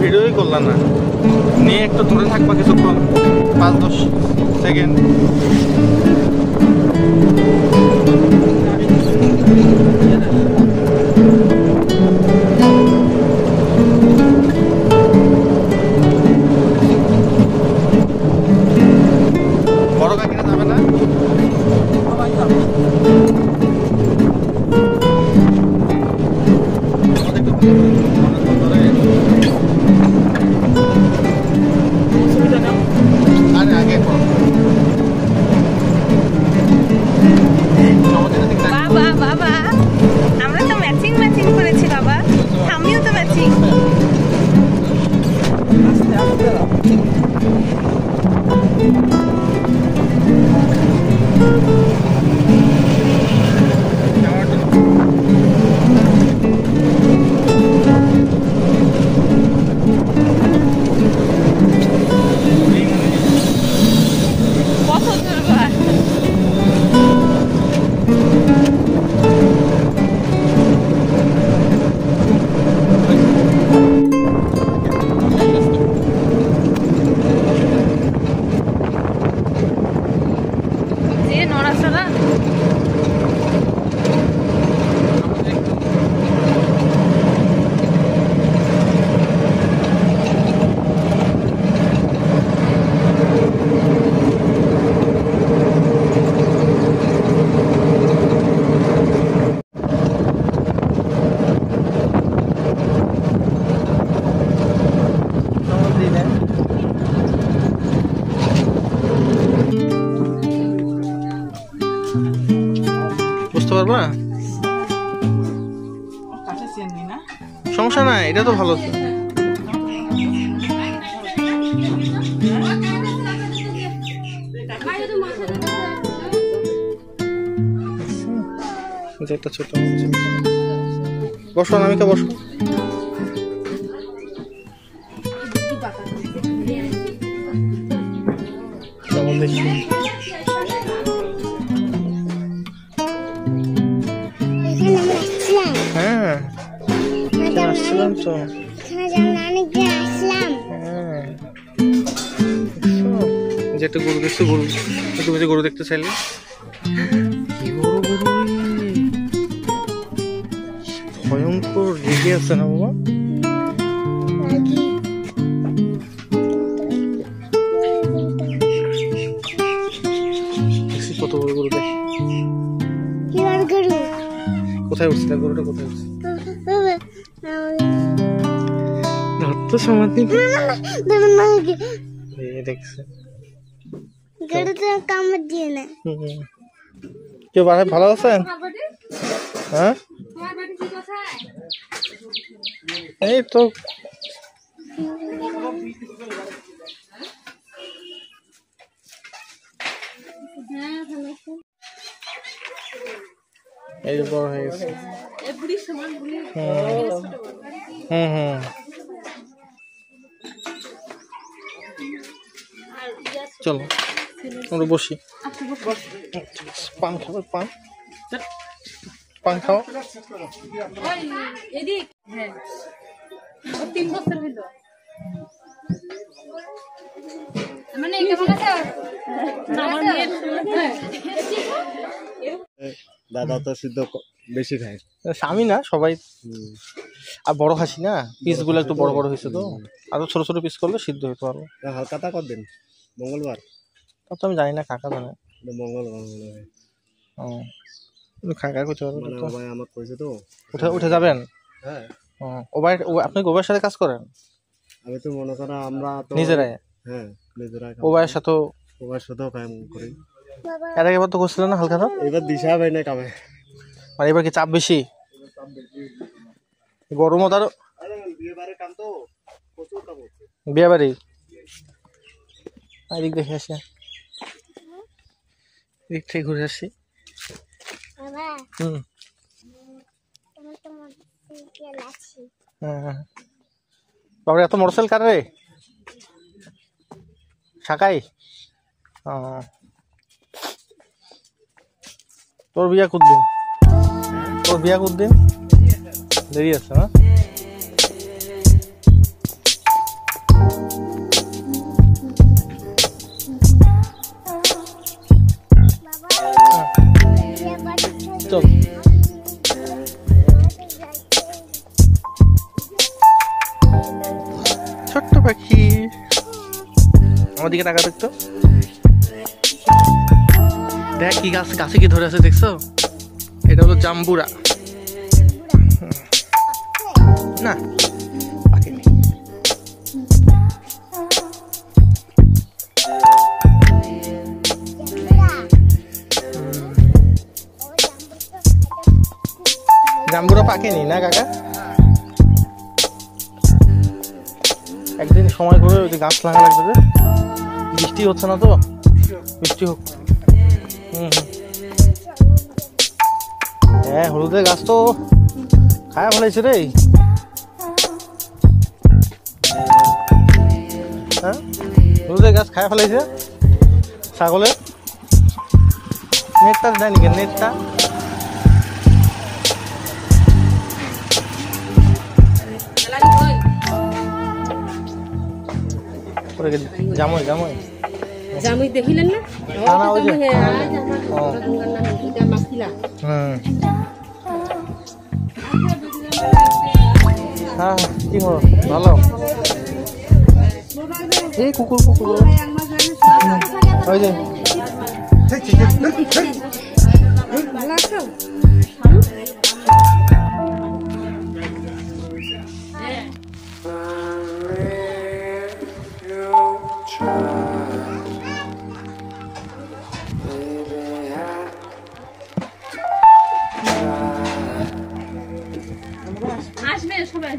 ভিডিওই করলাম না, নিয়ে একটু দূরে থাকবা কিছুক্ষণ, 5-10 সেকেন্ড। বড় কাকিনা যাবে না? সমস্যা নাই, এটা তো ভালো। একটা ছোট বসো, অনামিকা বসো। হ্যাঁ আসছিলাম তো, যে একটা গরু দেখছো, গরু তুমি যে গরু দেখতে চাইলে, কি বড় গরু, ভয়ঙ্কর রেগে আছে না বাবা? কত বড় গরু দেখ, কোথায় উঠছে গরুটা, কোথায় উঠছে? তো সমাধি দেখছে, কেউ ভালো আছেন? হ্যাঁ এই তো এই বড় হয়ে গেছে। চলো আমরা বসি, পান খাবো, পান খাও। দাদা তো সিদ্ধ বেশি খায়, আমি না সবাই, আর বড় খাসি না, পিস গুলো একটু বড় বড় হয়েছে তো, আরো ছোট ছোট পিস করলে সিদ্ধ হইতে পারবো। হালকাতা করবেন মঙ্গলবার, তা তো আমি জানি না, কাকা জানে। মঙ্গলবার কাকা করতে পারবো তো, ভাই আমার কইছে তো। উঠে যাবেন? হ্যাঁ আপনি গোবাইয়ের সাথে কাজ করেন? আমি তো মনে করেন আমরা তো নিজেরাই, হ্যাঁ নিজেরাই, গোবাইয়ের সাথেও কাম করি। এর আগে তো করছিলেন না হালকা? এবার দিশা ভাই না কামে, মানে এবার কি চাপ বেশি? গরমও তার, বিয়ে বাড়ি এদিক দেখে আসি, এদিক থেকে ঘুরে আসি। বাবা এত মোটরসাইকেল কার রে? শাকাই? তোর বিয়া কতদিন? তোর বিয়া কতদিন? দেরি আছে না? ছোট্ট পাখি আমার দিকে তাকা দেখতো দেখ কি গাছ গাছে কি ধরে আছে দেখছো এটা হলো জাম্বুরা না পাখি নেই জাম্বুরা পাকে নি না কাকা একদিন সময় করে ওই গাছ লাগা লাগবে যে বৃষ্টি হচ্ছে না তো বৃষ্টি হোক হ্যাঁ হলুদের গাছ তো খায়া ফেলাইছে রে হ্যাঁ হলুদের গাছ খায়া ফেলাইছে ছাগলের নেটটা দেয় নাকি নেটটা জামুই জামুই জামুই দেখিলেন না না ওই যে হ্যাঁ কি হলো ভালো এই কুকুর কুকুর ওই যে ভালো আছো আসবে সবাই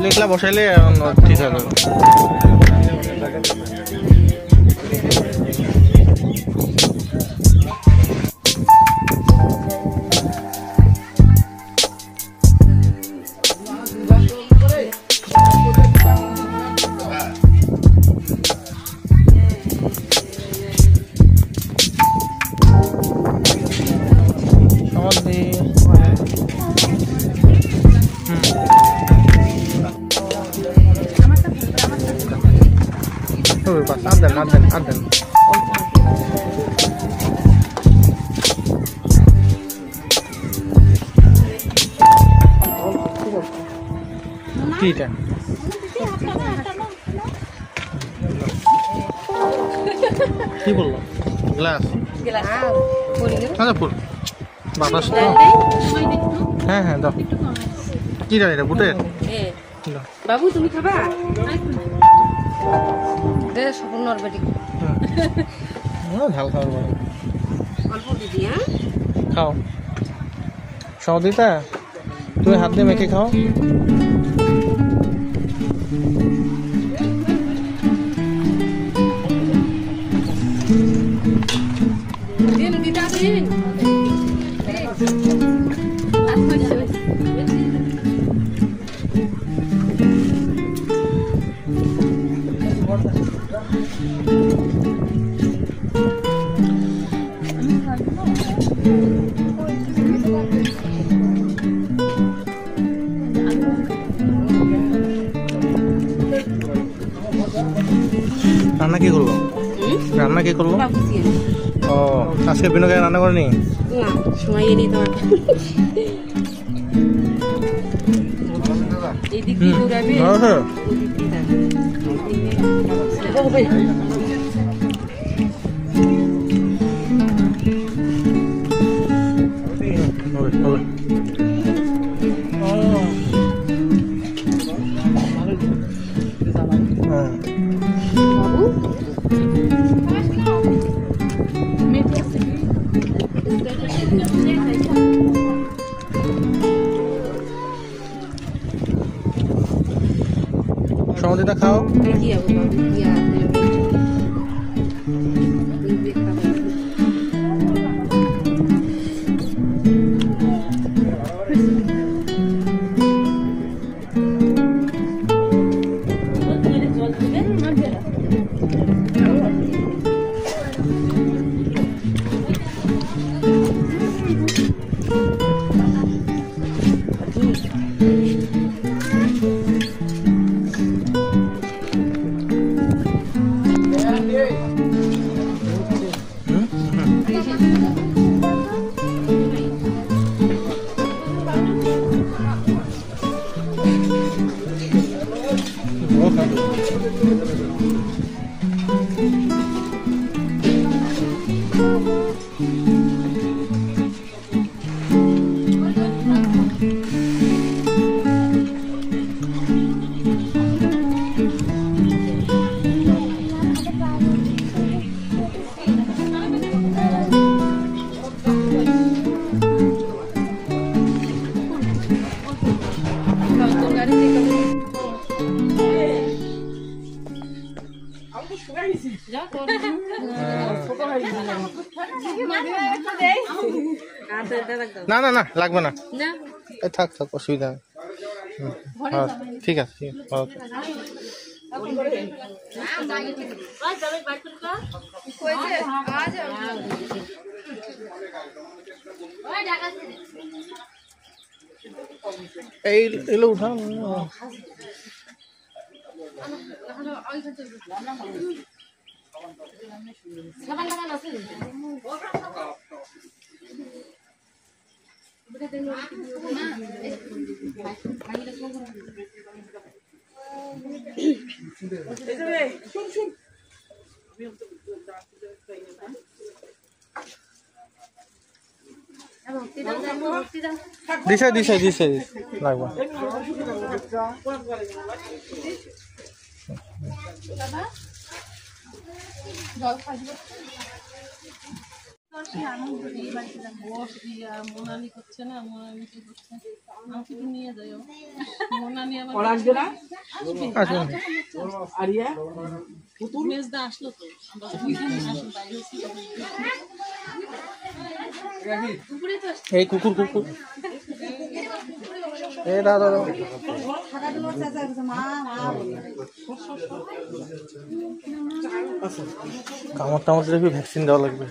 লেখলা বসাইলে ঠিক হবে আদেন কিটা কি বললো গ্লাস আচ্ছা ফুল বাতাস তো হ্যাঁ হ্যাঁ দাও কি জানি এটা বুটের বাবু তুমি খাবা দে সপন নরবাড়ি ঝাল খাওয়ার বড় অল্প দিদি হ্যাঁ খাও সৌদিতা তুমি হাত দিয়ে মেখে খাও দিন দিদা দিন রান্না কি করলো রান্না কি করলো ও আজকে বিনোকে রান্না করেনি না সময় নেই তোমার এদিক দিয়ে দৌড়াবে সমাধিটা খাও না না না লাগবে না, এই থাক থাক, অসুবিধা নেই। হ্যাঁ ঠিক আছে, ঠিক আছে, ভালো থাক। এই এগুলো উঠা দিছে দিছে দিছে লাগবে। মোনালি করছে না, মোনালি কি করছে, আমাকে তো নিয়ে যাও। মোনালি আবার আরিয়া মেজদা আসলো তো, আমরা আসলো বাইরে। এই কুকুর কুকুর এই দাদা কামড় টামড় দিলে ভ্যাকসিন দেওয়া লাগবে।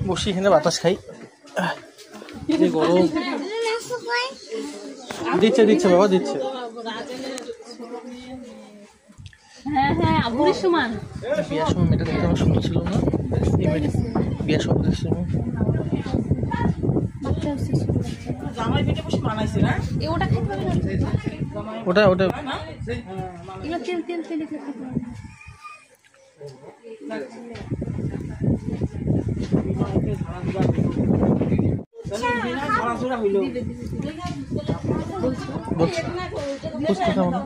বসি এখানে বাতাস খাই, যে গরম। দিচ্ছে দিচ্ছে বাবা দিচ্ছে। হ্যাঁ হ্যাঁ আবুরের সমান। বিয়ার সময় মেয়েটা দেখতে আমার সুন্দর ছিল না? এই মেয়েটা বিয়ার সময় দেখছিল জামাই পেটে বসে মানাইছে না, ওটা খাইতে পারবে না, ওটা ওটা এগুলো তেল তেল তেল খেতে পারবে। ঝাড়াঝুড়া হইলো বলছি বুঝতে পারবো না।